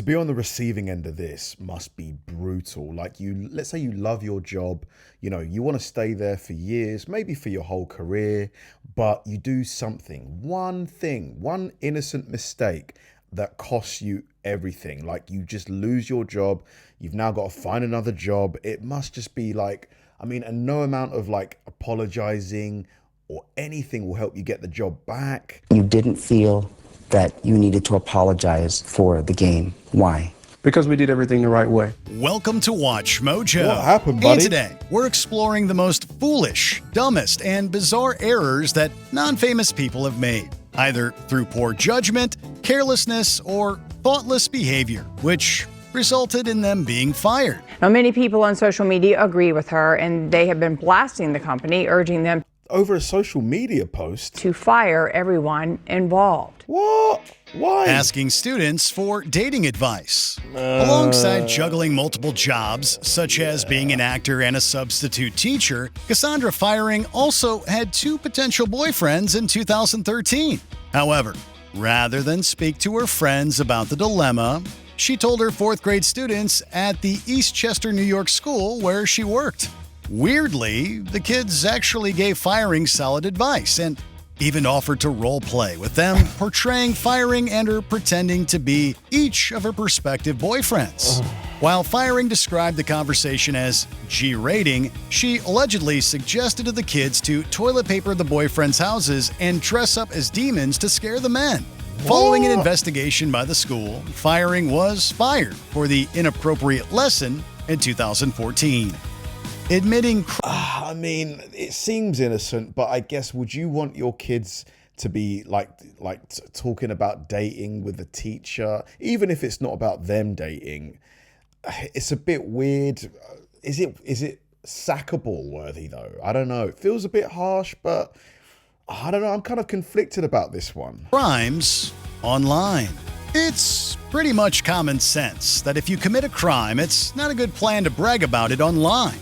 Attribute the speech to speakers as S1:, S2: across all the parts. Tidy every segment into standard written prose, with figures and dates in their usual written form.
S1: To be on the receiving end of this must be brutal. Like let's say you love your job, you want to stay there for years, maybe for your whole career, but you do one innocent mistake that costs you everything. Like you just lose your job. You've now got to find another job. It must just be and no amount of apologizing or anything will help you get the job back.
S2: You didn't feel that you needed to apologize for the game. Why?
S3: Because we did everything the right way.
S4: Welcome to Watch Mojo.
S1: What happened, buddy?
S4: And today, we're exploring the most foolish, dumbest, and bizarre errors that non-famous people have made, either through poor judgment, carelessness, or thoughtless behavior, which resulted in them being fired.
S5: Now, many people on social media agree with her, and they have been blasting the company, urging them
S1: Over a social media post?
S5: to fire everyone involved.
S1: What? Why?
S4: Asking students for dating advice. Alongside juggling multiple jobs, such as being an actor and a substitute teacher, Cassandra Firing also had 2 potential boyfriends in 2013. However, rather than speak to her friends about the dilemma, she told her 4th grade students at the Eastchester, New York school where she worked. Weirdly, the kids actually gave Firing solid advice and even offered to role play with them, portraying Firing and her pretending to be each of her prospective boyfriends. While Firing described the conversation as G-rating, she allegedly suggested to the kids to toilet paper the boyfriends' houses and dress up as demons to scare the men. Following an investigation by the school, Firing was fired for the inappropriate lesson in 2014. Admitting
S1: it seems innocent, but I guess would you want your kids to be talking about dating with a teacher, even if it's not about them dating? It's a bit weird. Is it sackable worthy though? I don't know. It feels a bit harsh, but I don't know. I'm kind of conflicted about this one.
S4: crimes online. It's pretty much common sense that if you commit a crime, it's not a good plan to brag about it online.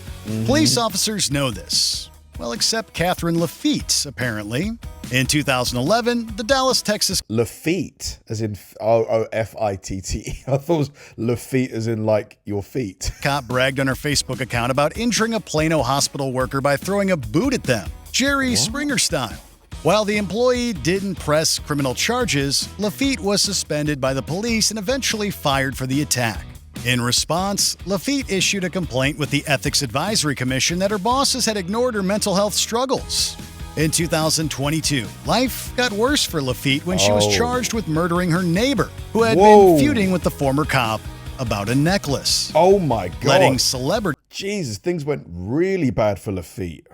S4: Police officers know this. Well, except Catherine Lafitte, apparently. In 2011, the Dallas, Texas
S1: Lafitte, as in F-I-T-T. I thought it was Lafitte as in your feet.
S4: cop bragged on her Facebook account about injuring a Plano hospital worker by throwing a boot at them, Jerry Springer style. While the employee didn't press criminal charges, Lafitte was suspended by the police and eventually fired for the attack. In response, Lafitte issued a complaint with the Ethics Advisory Commission that her bosses had ignored her mental health struggles. In 2022, life got worse for Lafitte when she was charged with murdering her neighbor, who had been feuding with the former cop about a necklace.
S1: Oh my God.
S4: Letting celebrities
S1: Jesus, things went really bad for Lafitte.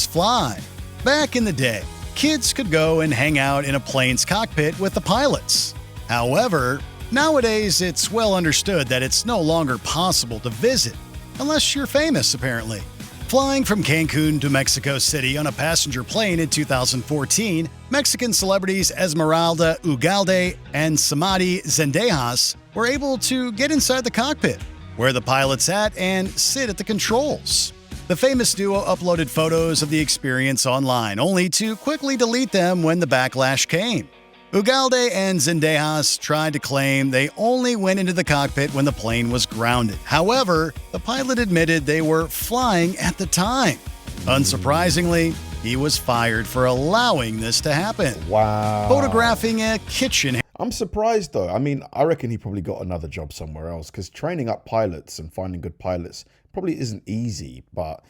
S4: fly. Back in the day, kids could go and hang out in a plane's cockpit with the pilots. However, nowadays, it's well understood that it's no longer possible to visit, unless you're famous, apparently. Flying from Cancun to Mexico City on a passenger plane in 2014, Mexican celebrities Esmeralda Ugalde and Samadi Zendejas were able to get inside the cockpit, where the pilot sat and sit at the controls. The famous duo uploaded photos of the experience online, only to quickly delete them when the backlash came. Ugalde and Zendejas tried to claim they only went into the cockpit when the plane was grounded. However, the pilot admitted they were flying at the time. Unsurprisingly, he was fired for allowing this to happen.
S1: Wow.
S4: Photographing a kitchen.
S1: I'm surprised though. I reckon he probably got another job somewhere else, because training up pilots and finding good pilots probably isn't easy. But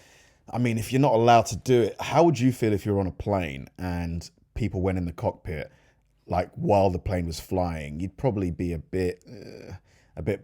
S1: if you're not allowed to do it, how would you feel if you're on a plane and people went in the cockpit while the plane was flying? You'd probably be a bit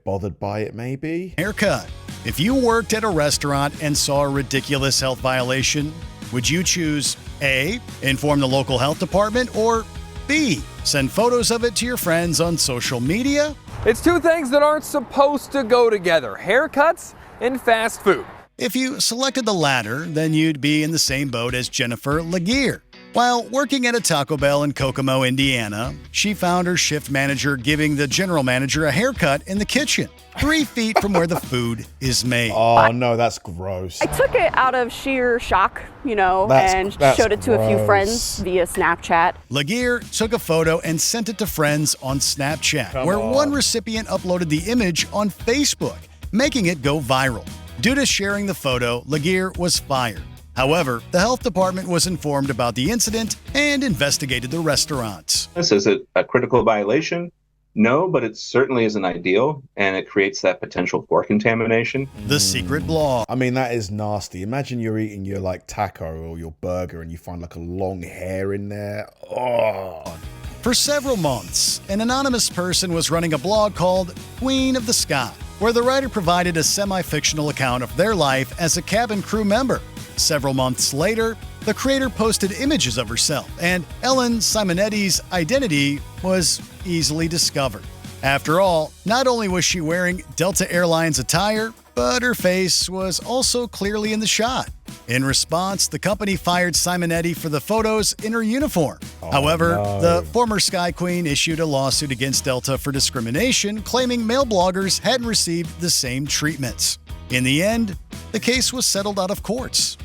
S1: bothered by it, maybe.
S4: Haircut. If you worked at a restaurant and saw a ridiculous health violation, would you choose A, inform the local health department, or B, send photos of it to your friends on social media?
S6: It's 2 things that aren't supposed to go together: haircuts and fast food.
S4: If you selected the latter, then you'd be in the same boat as Jennifer Laguerre. While working at a Taco Bell in Kokomo, Indiana, she found her shift manager giving the general manager a haircut in the kitchen, 3 feet from where the food is made.
S1: Oh, no, that's gross.
S7: I took it out of sheer shock, and showed it to a few friends via Snapchat.
S4: Laguerre took a photo and sent it to friends on Snapchat, where one recipient uploaded the image on Facebook, making it go viral. Due to sharing the photo, Laguerre was fired. However, the health department was informed about the incident and investigated the restaurant.
S8: Is it a critical violation? No, but it certainly isn't ideal, and it creates that potential for contamination.
S4: The secret blog.
S1: I mean, that is nasty. Imagine you're eating your taco or your burger and you find a long hair in there. Oh.
S4: For several months, an anonymous person was running a blog called Queen of the Sky, where the writer provided a semi-fictional account of their life as a cabin crew member. Several months later, the creator posted images of herself, and Ellen Simonetti's identity was easily discovered. After all, not only was she wearing Delta Airlines attire, but her face was also clearly in the shot. In response, the company fired Simonetti for the photos in her uniform. However, the former Sky Queen issued a lawsuit against Delta for discrimination, claiming male bloggers hadn't received the same treatments. In the end, the case was settled out of courts.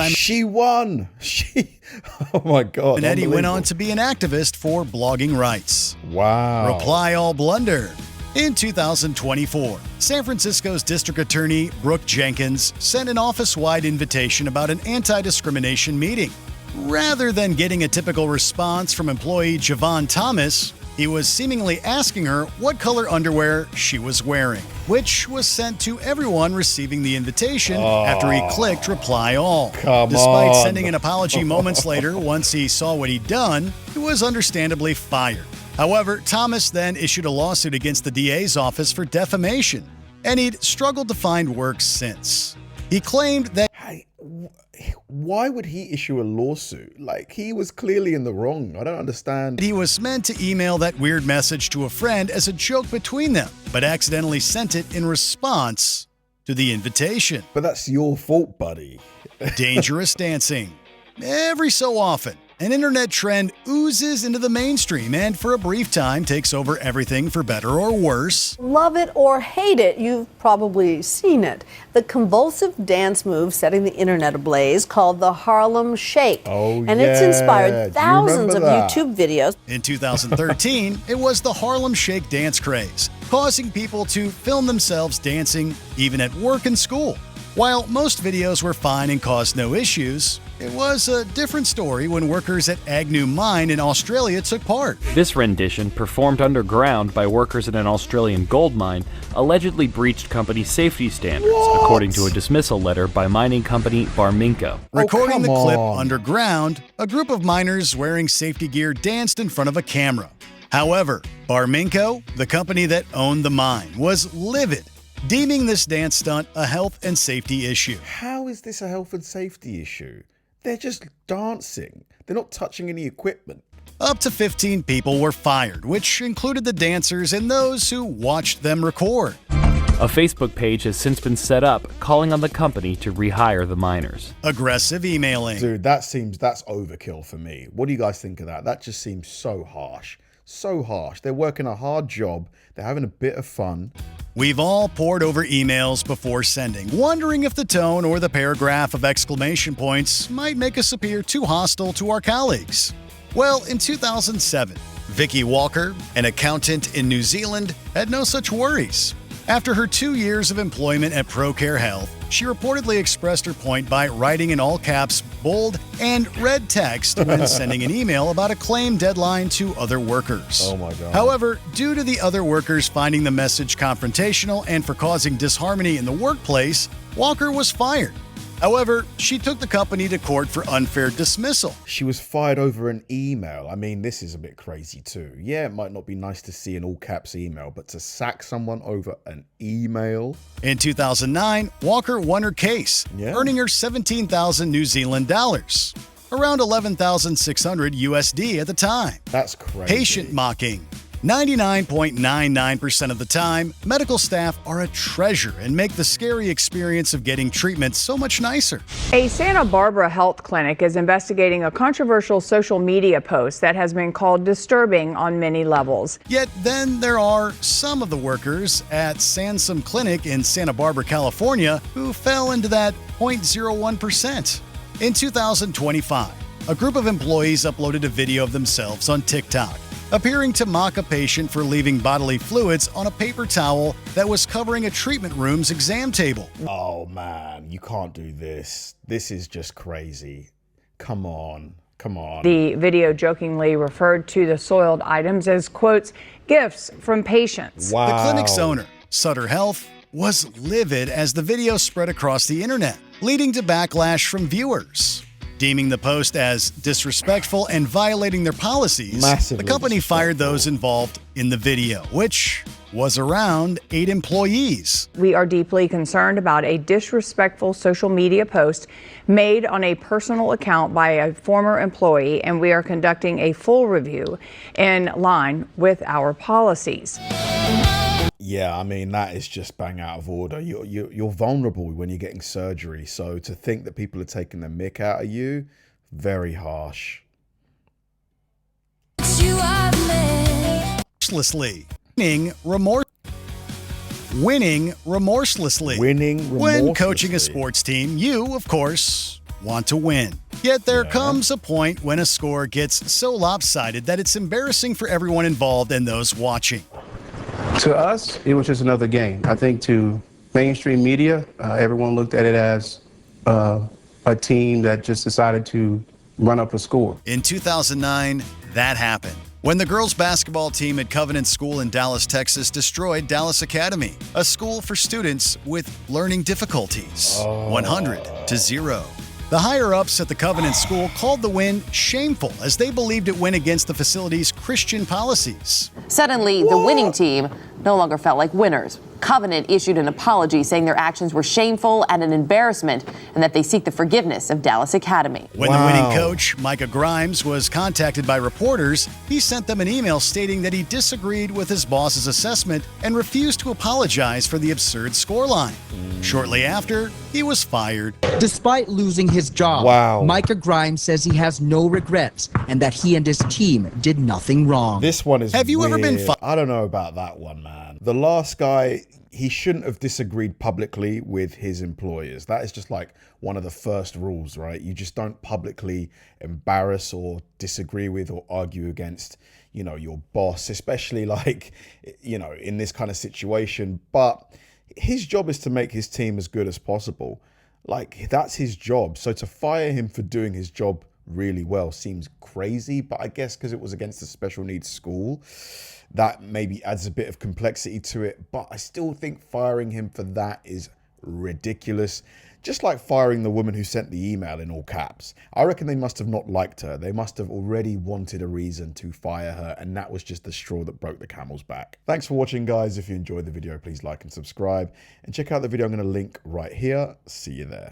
S1: She won. Oh my God.
S4: Simonetti went on to be an activist for blogging rights.
S1: Wow.
S4: Reply all blunder. In 2024, San Francisco's District Attorney Brooke Jenkins sent an office-wide invitation about an anti-discrimination meeting. Rather than getting a typical response from employee Javon Thomas, he was seemingly asking her what color underwear she was wearing, which was sent to everyone receiving the invitation after he clicked reply all. Despite sending an apology moments later, once he saw what he'd done, he was understandably fired. However, Thomas then issued a lawsuit against the DA's office for defamation, and he'd struggled to find work since. He claimed that
S1: why would he issue a lawsuit? He was clearly in the wrong. I don't understand.
S4: He was meant to email that weird message to a friend as a joke between them, but accidentally sent it in response to the invitation.
S1: But that's your fault, buddy.
S4: Dangerous dancing. Every so often, an internet trend oozes into the mainstream and for a brief time takes over everything for better or worse.
S9: Love it or hate it, you've probably seen it. The convulsive dance move setting the internet ablaze called the Harlem Shake. And it's inspired thousands of YouTube videos.
S4: In 2013, it was the Harlem Shake dance craze, causing people to film themselves dancing even at work and school. While most videos were fine and caused no issues, it was a different story when workers at Agnew Mine in Australia took part.
S10: This rendition, performed underground by workers at an Australian gold mine, allegedly breached company safety standards, according to a dismissal letter by mining company Barminco.
S4: Recording the clip underground, a group of miners wearing safety gear danced in front of a camera. However, Barminco, the company that owned the mine, was livid, deeming this dance stunt a health and safety issue.
S1: How is this a health and safety issue? They're just dancing. They're not touching any equipment.
S4: Up to 15 people were fired, which included the dancers and those who watched them record.
S10: A Facebook page has since been set up calling on the company to rehire the miners.
S4: Aggressive emailing.
S1: Dude, that's overkill for me. What do you guys think of that? That just seems so harsh. So harsh. They're working a hard job. They're having a bit of fun.
S4: We've all pored over emails before sending, wondering if the tone or the paragraph of exclamation points might make us appear too hostile to our colleagues. Well, in 2007, Vicky Walker, an accountant in New Zealand, had no such worries. After her 2 years of employment at ProCare Health, she reportedly expressed her point by writing in all caps, bold, and red text when sending an email about a claim deadline to other workers.
S1: Oh my God.
S4: However, due to the other workers finding the message confrontational and for causing disharmony in the workplace, Walker was fired. However, she took the company to court for unfair dismissal.
S1: She was fired over an email. I mean, this is a bit crazy too. Yeah, it might not be nice to see an all caps email, but to sack someone over an email?
S4: In 2009, Walker won her case, earning her 17,000 New Zealand dollars, around 11,600 USD at the time.
S1: That's crazy.
S4: Patient mocking. 99.99% of the time, medical staff are a treasure and make the scary experience of getting treatment so much nicer.
S5: A Santa Barbara health clinic is investigating a controversial social media post that has been called disturbing on many levels.
S4: Yet then there are some of the workers at Sansum Clinic in Santa Barbara, California, who fell into that 0.01%. In 2025, a group of employees uploaded a video of themselves on TikTok, appearing to mock a patient for leaving bodily fluids on a paper towel that was covering a treatment room's exam table.
S1: Oh man, you can't do this. This is just crazy. Come on, come on.
S5: The video jokingly referred to the soiled items as, quotes, gifts from patients.
S1: Wow.
S4: The clinic's owner, Sutter Health, was livid as the video spread across the internet, leading to backlash from viewers. Deeming the post as disrespectful and violating their policies,
S1: Massively
S4: the company fired
S1: disrespectful.
S4: those involved in the video, which was around 8 employees.
S5: We are deeply concerned about a disrespectful social media post made on a personal account by a former employee, and we are conducting a full review in line with our policies.
S1: Yeah, I mean, that is just bang out of order. You're vulnerable when you're getting surgery. So to think that people are taking the mick out of you, very harsh.
S4: Remorselessly. Winning remorselessly. When coaching a sports team, you, of course, want to win. Yet there comes a point when a score gets so lopsided that it's embarrassing for everyone involved and those watching.
S3: To us, it was just another game. I think to mainstream media, everyone looked at it as a team that just decided to run up a score.
S4: In 2009, that happened when the girls' basketball team at Covenant School in Dallas, Texas, destroyed Dallas Academy, a school for students with learning difficulties, 100-0. The higher-ups at the Covenant School called the win shameful as they believed it went against the facility's Christian policies.
S11: Suddenly, the winning team no longer felt like winners. Covenant issued an apology saying their actions were shameful and an embarrassment and that they seek the forgiveness of Dallas Academy.
S4: When the winning coach, Micah Grimes, was contacted by reporters, he sent them an email stating that he disagreed with his boss's assessment and refused to apologize for the absurd scoreline. Shortly after, he was fired.
S12: Despite losing his job, Micah Grimes says he has no regrets and that he and his team did nothing wrong.
S1: This one is
S4: Have you ever been
S1: weird. I don't know about that one, man. The last guy, he shouldn't have disagreed publicly with his employers. That is just like one of the first rules, right? You just don't publicly embarrass or disagree with or argue against, you know, your boss, especially like, you know, in this kind of situation. But his job is to make his team as good as possible. Like, that's his job. So to fire him for doing his job really well seems crazy, but I guess because it was against a special needs school, that maybe adds a bit of complexity to it. But I still think firing him for that is ridiculous. Just like firing the woman who sent the email in all caps. I reckon they must have not liked her. They must have already wanted a reason to fire her, and that was just the straw that broke the camel's back. Thanks for watching, guys. If you enjoyed the video, please like and subscribe, and check out the video I'm going to link right here. See you there.